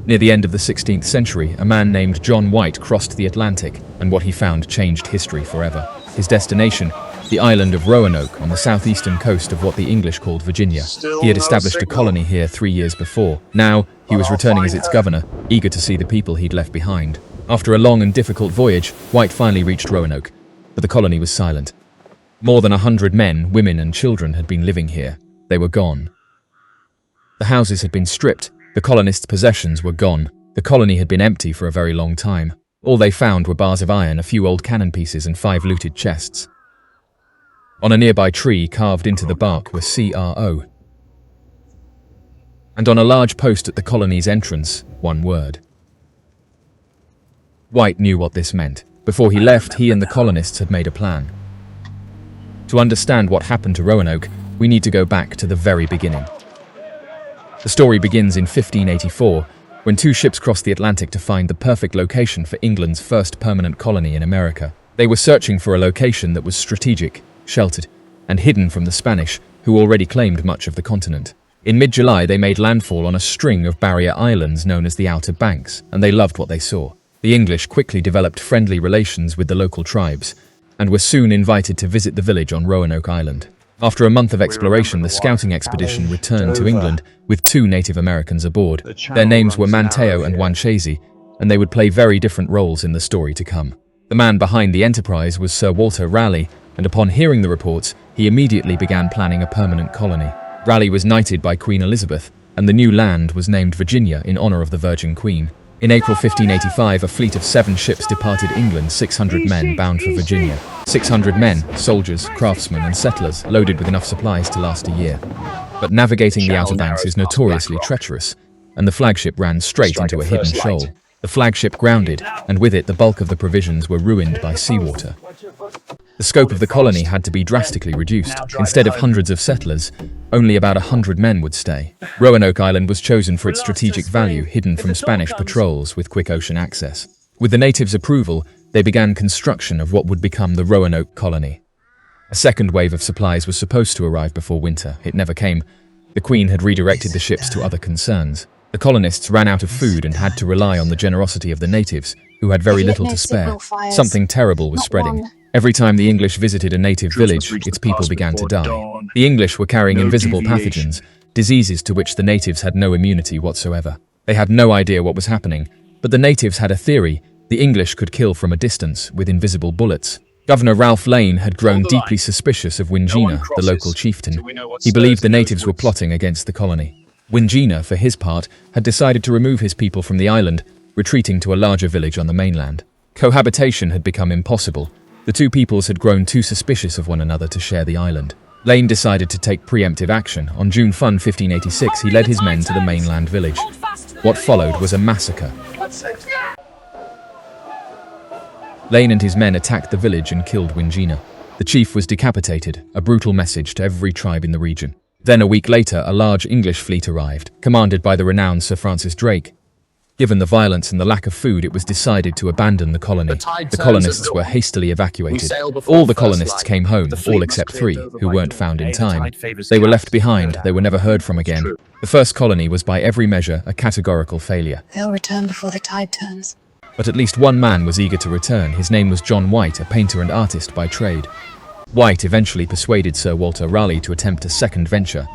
Near the end of the 16th century, a man named John White crossed the Atlantic, and what he found changed history forever. His destination, the island of Roanoke on the southeastern coast of what the English called Virginia. He had established a colony here 3 years before. Now, he was returning as its governor, eager to see the people he'd left behind. After a long and difficult voyage, White finally reached Roanoke, but the colony was silent. More than 100 men, women, and children had been living here. They were gone. The houses had been stripped. The colonists' possessions were gone. The colony had been empty for a very long time. All they found were bars of iron, a few old cannon pieces, and 5 looted chests. On a nearby tree, carved into the bark, were CRO. And on a large post at the colony's entrance, one word. White knew what this meant. Before he left, he and the colonists had made a plan. To understand what happened to Roanoke, we need to go back to the very beginning. The story begins in 1584, when 2 ships crossed the Atlantic to find the perfect location for England's first permanent colony in America. They were searching for a location that was strategic, sheltered, and hidden from the Spanish, who already claimed much of the continent. In mid-July, they made landfall on a string of barrier islands known as the Outer Banks, and they loved what they saw. The English quickly developed friendly relations with the local tribes, and were soon invited to visit the village on Roanoke Island. After a month of exploration, the scouting expedition returned to England with 2 Native Americans aboard. Their names were Manteo and Wanchese, and they would play very different roles in the story to come. The man behind the enterprise was Sir Walter Raleigh, and upon hearing the reports, he immediately began planning a permanent colony. Raleigh was knighted by Queen Elizabeth, and the new land was named Virginia in honor of the Virgin Queen. In April 1585, a fleet of 7 ships departed England, 600 men bound for Virginia. 600 men, soldiers, craftsmen, and settlers, loaded with enough supplies to last a year. But navigating the Outer Banks is notoriously treacherous, and the flagship ran straight into a hidden shoal. The flagship grounded, and with it the bulk of the provisions were ruined by seawater. The scope of the colony had to be drastically reduced. Instead of hundreds of settlers, only about 100 men would stay. Roanoke Island was chosen for its strategic value, hidden from Spanish patrols with quick ocean access. With the natives' approval, they began construction of what would become the Roanoke colony. A second wave of supplies was supposed to arrive before winter. It never came. The Queen had redirected the ships to other concerns. The colonists ran out of food and had to rely on the generosity of the natives, who had very little to spare. Something terrible was spreading. Every time the English visited a native village, its people began to die. The English were carrying invisible pathogens, diseases to which the natives had no immunity whatsoever. They had no idea what was happening, but the natives had a theory: the English could kill from a distance with invisible bullets. Governor Ralph Lane had grown deeply suspicious of Wingina, the local chieftain. He believed the natives were plotting against the colony. Wingina, for his part, had decided to remove his people from the island, retreating to a larger village on the mainland. Cohabitation had become impossible. The 2 peoples had grown too suspicious of one another to share the island. Lane decided to take preemptive action. On June 1, 1586, he led his men to the mainland village. What followed was a massacre. Lane and his men attacked the village and killed Wingina. The chief was decapitated, a brutal message to every tribe in the region. Then a week later, a large English fleet arrived, commanded by the renowned Sir Francis Drake. Given the violence and the lack of food, it was decided to abandon the colony. The colonists were hastily evacuated. All the colonists came home, all except 3, who weren't found in time. They were left behind, they were never heard from again. The first colony was by every measure a categorical failure. They'll return before the tide turns. But at least one man was eager to return. His name was John White, a painter and artist by trade. White eventually persuaded Sir Walter Raleigh to attempt a second venture.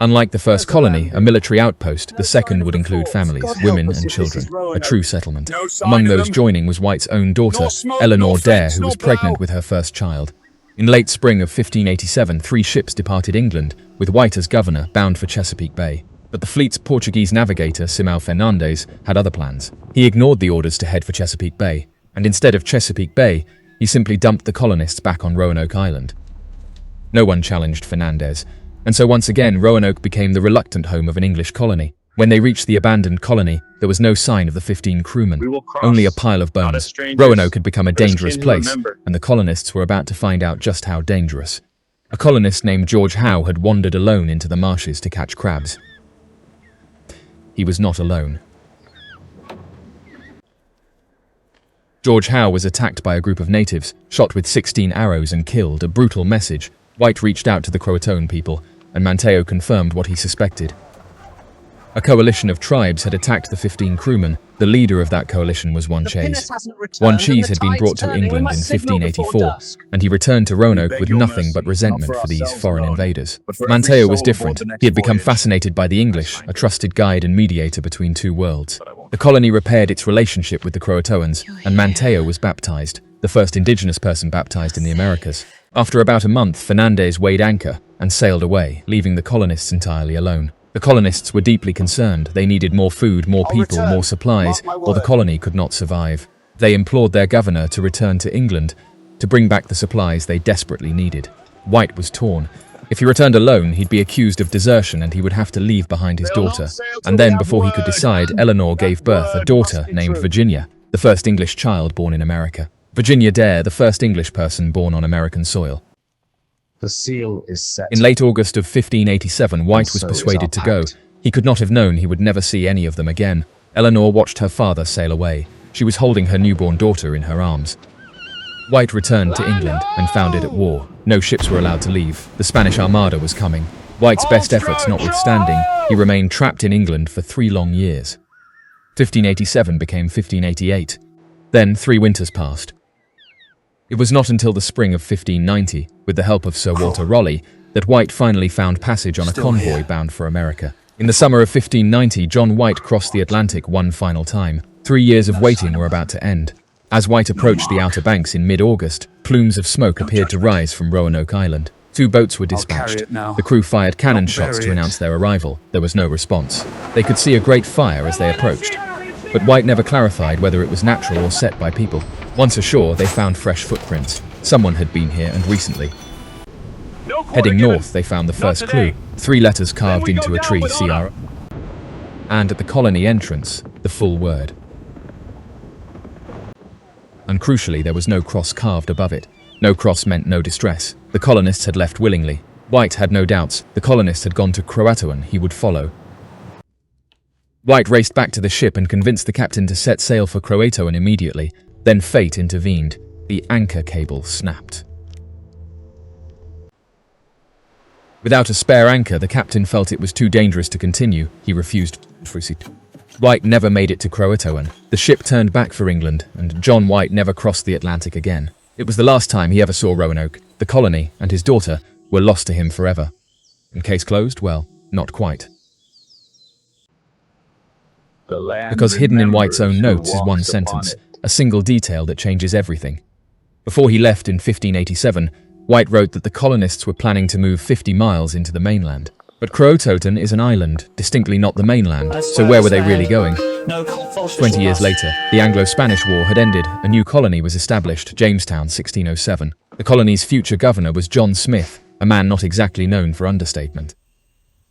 Unlike the first colony, a military outpost, the second would include families, women and children, a true settlement. Among those joining was White's own daughter, Eleanor Dare, who was pregnant with her first child. In late spring of 1587, 3 ships departed England, with White as governor, bound for Chesapeake Bay. But the fleet's Portuguese navigator, Simão Fernandes, had other plans. He ignored the orders to head for Chesapeake Bay, and instead of Chesapeake Bay, he simply dumped the colonists back on Roanoke Island. No one challenged Fernandes, and so once again Roanoke became the reluctant home of an English colony. When they reached the abandoned colony, there was no sign of the 15 crewmen, only a pile of bones. Roanoke had become a dangerous place, and the colonists were about to find out just how dangerous. A colonist named George Howe had wandered alone into the marshes to catch crabs. He was not alone. George Howe was attacked by a group of natives, shot with 16 arrows and killed, a brutal message. White reached out to the Croatoan people, and Manteo confirmed what he suspected. A coalition of tribes had attacked the 15 crewmen. The leader of that coalition was One Chase. One Chase had been brought to England in 1584, and he returned to Roanoke with nothing but resentment for these foreign invaders. Manteo was different. He had become fascinated by the English, a trusted guide and mediator between two worlds. The colony repaired its relationship with the Croatoans, and Manteo was baptized, the first indigenous person baptized in the Americas. After about a month, Fernandez weighed anchor and sailed away, leaving the colonists entirely alone. The colonists were deeply concerned. They needed more food, more people, more supplies, or the colony could not survive. They implored their governor to return to England to bring back the supplies they desperately needed. White was torn. If he returned alone, he'd be accused of desertion and he would have to leave behind his daughter. And then, before he could decide, Eleanor gave birth a daughter named Virginia, the first English child born in America. Virginia Dare, the first English person born on American soil. The seal is set. In late August of 1587, White was persuaded to go. He could not have known he would never see any of them again. Eleanor watched her father sail away. She was holding her newborn daughter in her arms. White returned to England and found it at war. No ships were allowed to leave. The Spanish Armada was coming. White's best efforts notwithstanding, he remained trapped in England for 3 long years. 1587 became 1588. Then 3 winters passed. It was not until the spring of 1590, with the help of Sir Walter Raleigh, that White finally found passage on a convoy bound for America. In the summer of 1590, John White crossed the Atlantic one final time. 3 years of waiting were about to end. As White approached the Outer Banks in mid-August, plumes of smoke appeared to rise from Roanoke Island. 2 boats were dispatched. The crew fired cannon shots to announce their arrival. There was no response. They could see a great fire as they approached. But White never clarified whether it was natural or set by people. Once ashore, they found fresh footprints. Someone had been here and recently. Heading north, they found the first clue. 3 letters carved into a tree, CRO. And at the colony entrance, the full word. And crucially, there was no cross carved above it. No cross meant no distress. The colonists had left willingly. White had no doubts. The colonists had gone to Croatoan. He would follow. White raced back to the ship and convinced the captain to set sail for Croatoan immediately. Then fate intervened. The anchor cable snapped. Without a spare anchor, the captain felt it was too dangerous to continue. He refused. White never made it to Croatoan. The ship turned back for England, and John White never crossed the Atlantic again. It was the last time he ever saw Roanoke. The colony and his daughter were lost to him forever. And case closed? Well, not quite. Because hidden in White's own notes is one sentence, a single detail that changes everything. Before he left in 1587, White wrote that the colonists were planning to move 50 miles into the mainland. But Croatoan is an island, distinctly not the mainland, so where were they really going? 20 years later, the Anglo-Spanish War had ended, a new colony was established, Jamestown, 1607. The colony's future governor was John Smith, a man not exactly known for understatement.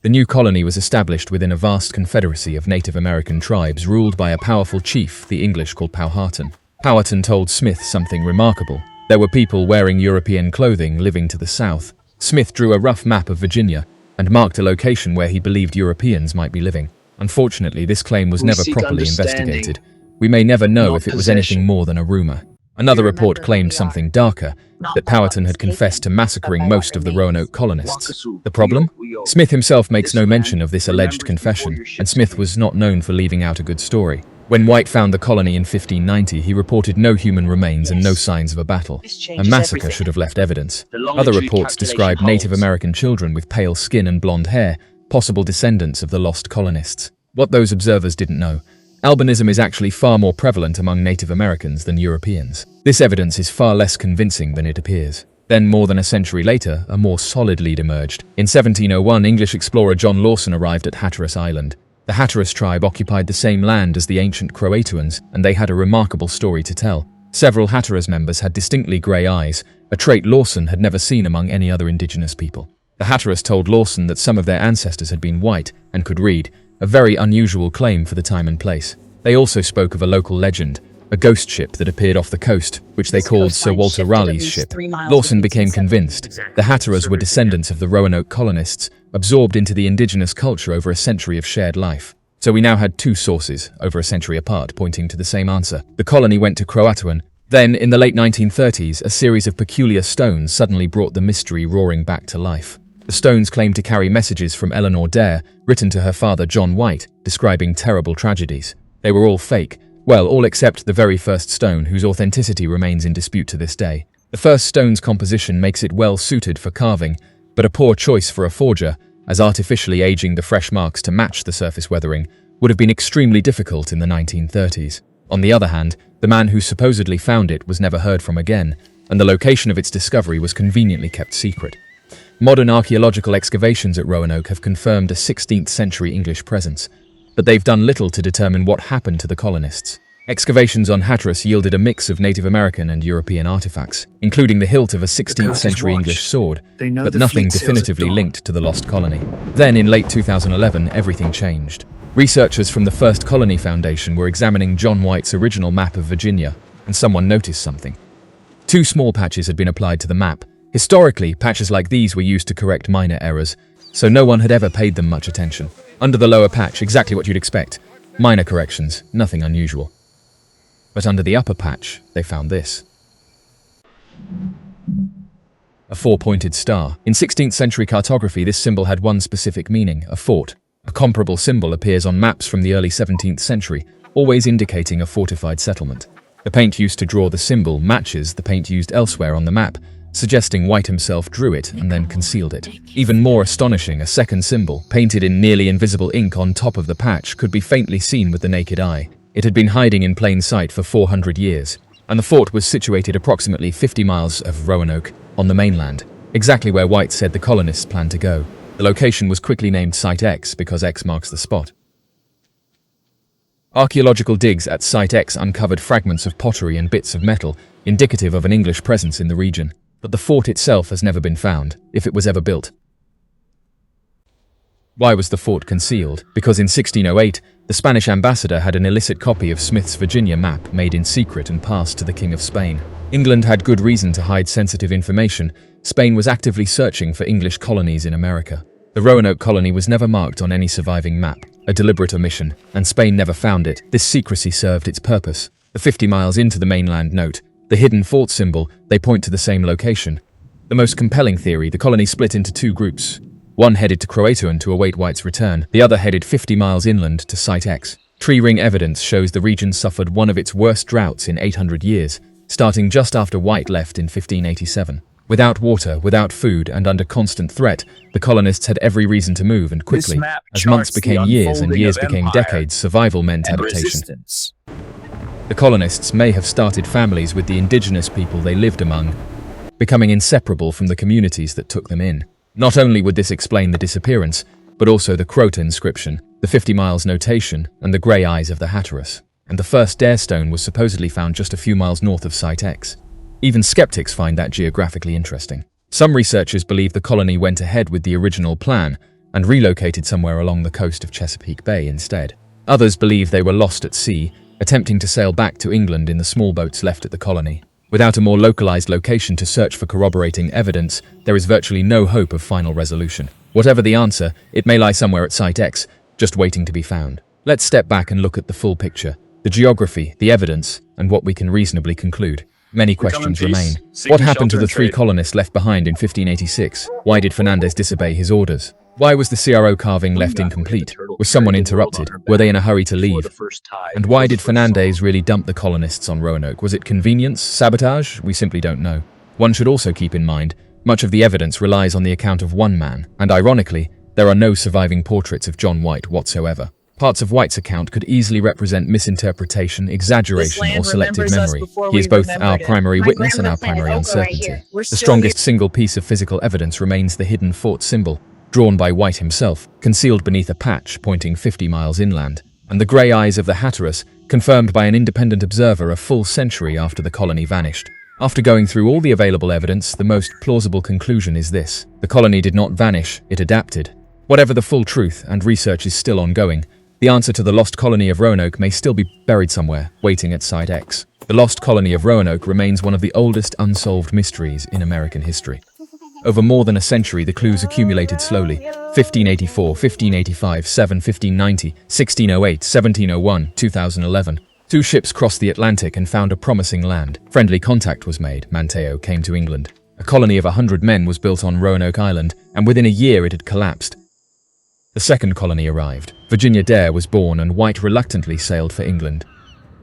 The new colony was established within a vast confederacy of Native American tribes ruled by a powerful chief the English called Powhatan. Powhatan told Smith something remarkable. There were people wearing European clothing living to the south. Smith drew a rough map of Virginia and marked a location where he believed Europeans might be living. Unfortunately, this claim was never properly investigated. We may never know if it was anything more than a rumor. Another report claimed something darker, that Powhatan had confessed to massacring most of the Roanoke colonists. The problem? Smith himself makes no mention of this alleged confession, and Smith was not known for leaving out a good story. When White found the colony in 1590, he reported no human remains and no signs of a battle. A massacre should have left evidence. Other reports describe Native American children with pale skin and blonde hair, possible descendants of the lost colonists. What those observers didn't know, albinism is actually far more prevalent among Native Americans than Europeans. This evidence is far less convincing than it appears. Then, more than a century later, a more solid lead emerged. In 1701, English explorer John Lawson arrived at Hatteras Island. The Hatteras tribe occupied the same land as the ancient Croatoans, and they had a remarkable story to tell. Several Hatteras members had distinctly grey eyes, a trait Lawson had never seen among any other indigenous people. The Hatteras told Lawson that some of their ancestors had been white and could read, a very unusual claim for the time and place. They also spoke of a local legend, a ghost ship that appeared off the coast, which they called Sir Walter Raleigh's ship. Lawson became convinced. The Hatteras were descendants of the Roanoke colonists, absorbed into the indigenous culture over a century of shared life. So we now had 2 sources, over a century apart, pointing to the same answer. The colony went to Croatoan. Then, in the late 1930s, a series of peculiar stones suddenly brought the mystery roaring back to life. The stones claimed to carry messages from Eleanor Dare, written to her father John White, describing terrible tragedies. They were all fake, well, all except the very first stone, whose authenticity remains in dispute to this day. The first stone's composition makes it well suited for carving, but a poor choice for a forger, as artificially aging the fresh marks to match the surface weathering would have been extremely difficult in the 1930s. On the other hand, the man who supposedly found it was never heard from again, and the location of its discovery was conveniently kept secret. Modern archaeological excavations at Roanoke have confirmed a 16th century English presence, but they've done little to determine what happened to the colonists. Excavations on Hatteras yielded a mix of Native American and European artifacts, including the hilt of a 16th century English sword, but nothing definitively linked to the Lost Colony. Then, in late 2011, everything changed. Researchers from the First Colony Foundation were examining John White's original map of Virginia, and someone noticed something. 2 small patches had been applied to the map. Historically, patches like these were used to correct minor errors, so no one had ever paid them much attention. Under the lower patch, exactly what you'd expect. Minor corrections, nothing unusual. But under the upper patch, they found this. A 4-pointed star. In 16th century cartography, this symbol had one specific meaning, a fort. A comparable symbol appears on maps from the early 17th century, always indicating a fortified settlement. The paint used to draw the symbol matches the paint used elsewhere on the map, suggesting White himself drew it and then concealed it. Even more astonishing, a second symbol, painted in nearly invisible ink on top of the patch, could be faintly seen with the naked eye. It had been hiding in plain sight for 400 years, and the fort was situated approximately 50 miles of Roanoke, on the mainland, exactly where White said the colonists planned to go. The location was quickly named Site X because X marks the spot. Archaeological digs at Site X uncovered fragments of pottery and bits of metal, indicative of an English presence in the region, but the fort itself has never been found, if it was ever built. Why was the fort concealed? Because in 1608, the Spanish ambassador had an illicit copy of Smith's Virginia map made in secret and passed to the King of Spain. England had good reason to hide sensitive information. Spain was actively searching for English colonies in America. The Roanoke colony was never marked on any surviving map, a deliberate omission, and Spain never found it. This secrecy served its purpose. The 50 miles into the mainland note, the hidden fort symbol, they point to the same location. The most compelling theory, the colony split into 2 groups. One headed to CROATOAN to await White's return, the other headed 50 miles inland to Site X. Tree ring evidence shows the region suffered one of its worst droughts in 800 years, starting just after White left in 1587. Without water, without food, and under constant threat, the colonists had every reason to move, and quickly. As months became years and years became decades, survival meant adaptation. The colonists may have started families with the indigenous people they lived among, becoming inseparable from the communities that took them in. Not only would this explain the disappearance, but also the Croat inscription, the 50 miles notation, and the grey eyes of the Hatteras. And the first Dare stone was supposedly found just a few miles north of Site X. Even skeptics find that geographically interesting. Some researchers believe the colony went ahead with the original plan and relocated somewhere along the coast of Chesapeake Bay instead. Others believe they were lost at sea, attempting to sail back to England in the small boats left at the colony. Without a more localized location to search for corroborating evidence, there is virtually no hope of final resolution. Whatever the answer, it may lie somewhere at Site X, just waiting to be found. Let's step back and look at the full picture, the geography, the evidence, and what we can reasonably conclude. Many questions remain. What happened to the 3 colonists left behind in 1586? Why did Fernandez disobey his orders? Why was the CRO carving left incomplete? Was someone interrupted? Were they in a hurry to leave? And why did Fernandez really dump the colonists on Roanoke? Was it convenience? Sabotage? We simply don't know. One should also keep in mind, much of the evidence relies on the account of one man, and ironically, there are no surviving portraits of John White whatsoever. Parts of White's account could easily represent misinterpretation, exaggeration, or selective memory. He is both our primary witness and our primary uncertainty. The strongest single piece of physical evidence remains the hidden fort symbol, drawn by White himself, concealed beneath a patch pointing 50 miles inland, and the grey eyes of the Hatteras, confirmed by an independent observer a full century after the colony vanished. After going through all the available evidence, the most plausible conclusion is this: the colony did not vanish, it adapted. Whatever the full truth, and research is still ongoing, the answer to the Lost Colony of Roanoke may still be buried somewhere, waiting at Site X. The Lost Colony of Roanoke remains one of the oldest unsolved mysteries in American history. Over more than a century, the clues accumulated slowly. 1584, 1585, 7, 1590, 1608, 1701, 2011. 2 ships crossed the Atlantic and found a promising land. Friendly contact was made. Manteo came to England. A colony of 100 men was built on Roanoke Island, and within a year it had collapsed. The second colony arrived. Virginia Dare was born, and White reluctantly sailed for England.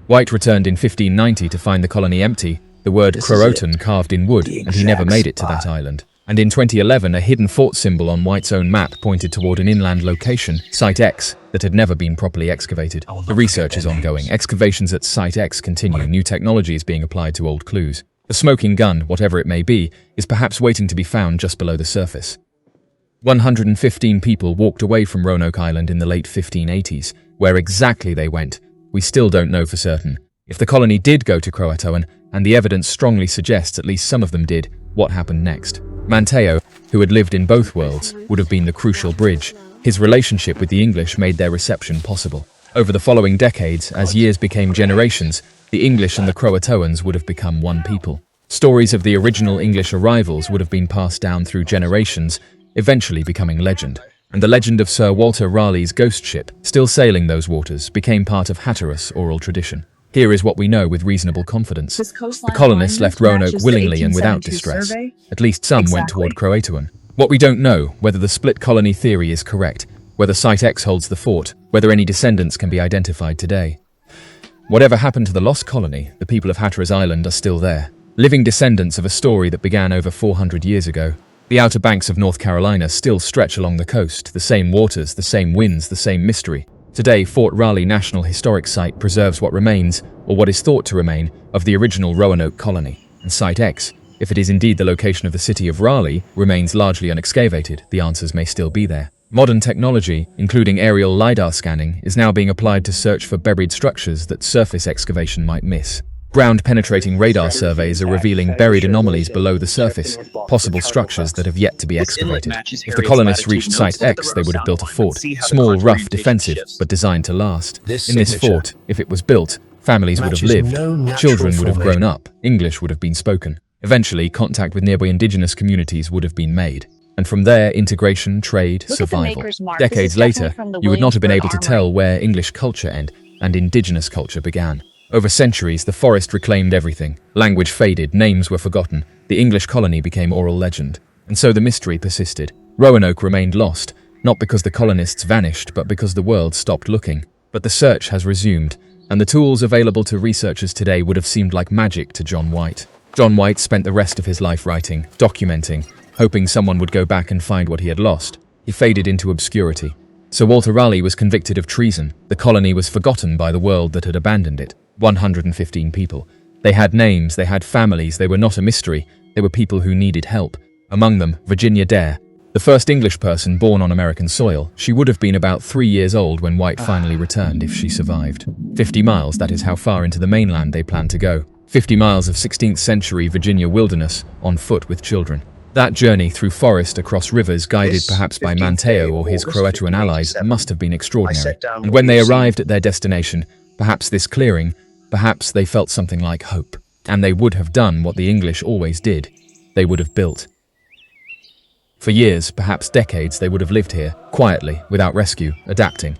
White returned in 1590 to find the colony empty, the word CROATOAN carved in wood, and he never made it to that island. And in 2011, a hidden fort symbol on White's own map pointed toward an inland location, Site X, that had never been properly excavated. The research is ongoing. Excavations at Site X continue. New technology is being applied to old clues. The smoking gun, whatever it may be, is perhaps waiting to be found just below the surface. 115 people walked away from Roanoke Island in the late 1580s. Where exactly they went, we still don't know for certain. If the colony did go to Croatoan, and the evidence strongly suggests at least some of them did, what happened next? Manteo, who had lived in both worlds, would have been the crucial bridge. His relationship with the English made their reception possible. Over the following decades, as years became generations, the English and the Croatoans would have become one people. Stories of the original English arrivals would have been passed down through generations, eventually becoming legend. And the legend of Sir Walter Raleigh's ghost ship, still sailing those waters, became part of Hatteras oral tradition. Here is what we know with reasonable confidence. The colonists left Roanoke willingly and without distress. At least some went toward Croatoan. What we don't know, whether the split colony theory is correct, whether Site X holds the fort, whether any descendants can be identified today. Whatever happened to the lost colony, the people of Hatteras Island are still there, living descendants of a story that began over 400 years ago. The outer banks of North Carolina still stretch along the coast, the same waters, the same winds, the same mystery. Today, Fort Raleigh National Historic Site preserves what remains, or what is thought to remain, of the original Roanoke colony. And Site X, if it is indeed the location of the city of Raleigh, remains largely unexcavated. The answers may still be there. Modern technology, including aerial LiDAR scanning, is now being applied to search for buried structures that surface excavation might miss. Ground-penetrating radar surveys are revealing buried anomalies below the surface, possible structures that have yet to be excavated. If the colonists reached Site X, they would have built a fort, small, rough, defensive, but designed to last. In this fort, if it was built, families would have lived, children would have grown up, English would have been spoken. Eventually, contact with nearby indigenous communities would have been made. And from there, integration, trade, survival. Decades later, you would not have been able to tell where English culture ended and indigenous culture began. Over centuries, the forest reclaimed everything. Language faded, names were forgotten. The English colony became oral legend. And so the mystery persisted. Roanoke remained lost, not because the colonists vanished, but because the world stopped looking. But the search has resumed, and the tools available to researchers today would have seemed like magic to John White. John White spent the rest of his life writing, documenting, hoping someone would go back and find what he had lost. He faded into obscurity. Sir Walter Raleigh was convicted of treason. The colony was forgotten by the world that had abandoned it. 115 people. They had names, they had families, they were not a mystery, they were people who needed help. Among them, Virginia Dare, the first English person born on American soil. She would have been about 3 years old when White finally returned, if she survived. 50 miles, that is how far into the mainland they planned to go. 50 miles of 16th century Virginia wilderness, on foot with children. That journey through forest, across rivers, guided perhaps by Manteo or his Croatoan allies, must have been extraordinary. And when they arrived at their destination, perhaps this clearing, perhaps they felt something like hope. And they would have done what the English always did. They would have built. For years, perhaps decades, they would have lived here, quietly, without rescue, adapting.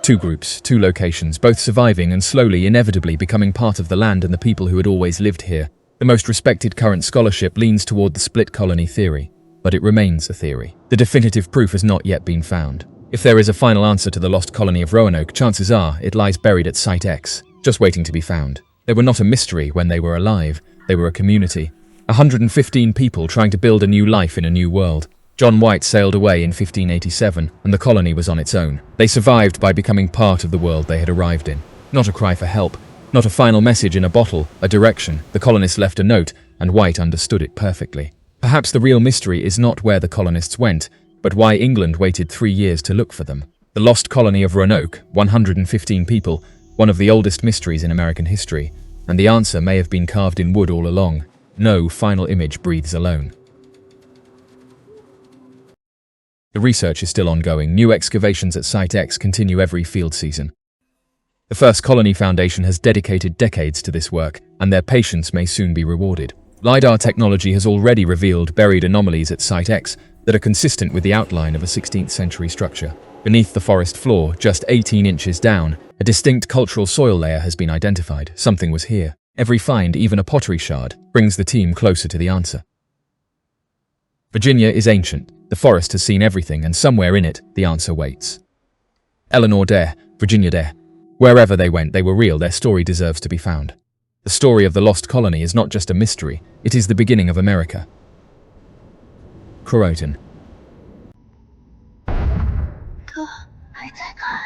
Two groups, two locations, both surviving and slowly, inevitably becoming part of the land and the people who had always lived here. The most respected current scholarship leans toward the split colony theory, but it remains a theory. The definitive proof has not yet been found. If there is a final answer to the lost colony of Roanoke, chances are it lies buried at Site X, just waiting to be found. They were not a mystery when they were alive, they were a community. 115 people trying to build a new life in a new world. John White sailed away in 1587, and the colony was on its own. They survived by becoming part of the world they had arrived in. Not a cry for help, not a final message in a bottle, a direction. The colonists left a note, and White understood it perfectly. Perhaps the real mystery is not where the colonists went, but why England waited 3 years to look for them. The lost colony of Roanoke, 115 people, one of the oldest mysteries in American history, and the answer may have been carved in wood all along. No final image breathes alone. The research is still ongoing. New excavations at Site X continue every field season. The First Colony Foundation has dedicated decades to this work, and their patience may soon be rewarded. LiDAR technology has already revealed buried anomalies at Site X that are consistent with the outline of a 16th century structure. Beneath the forest floor, just 18 inches down, a distinct cultural soil layer has been identified. Something was here. Every find, even a pottery shard, brings the team closer to the answer. Virginia is ancient. The forest has seen everything, and somewhere in it, the answer waits. Eleanor Dare, Virginia Dare. Wherever they went, they were real. Their story deserves to be found. The story of the Lost Colony is not just a mystery, it is the beginning of America. CROATOAN. 哥还在看。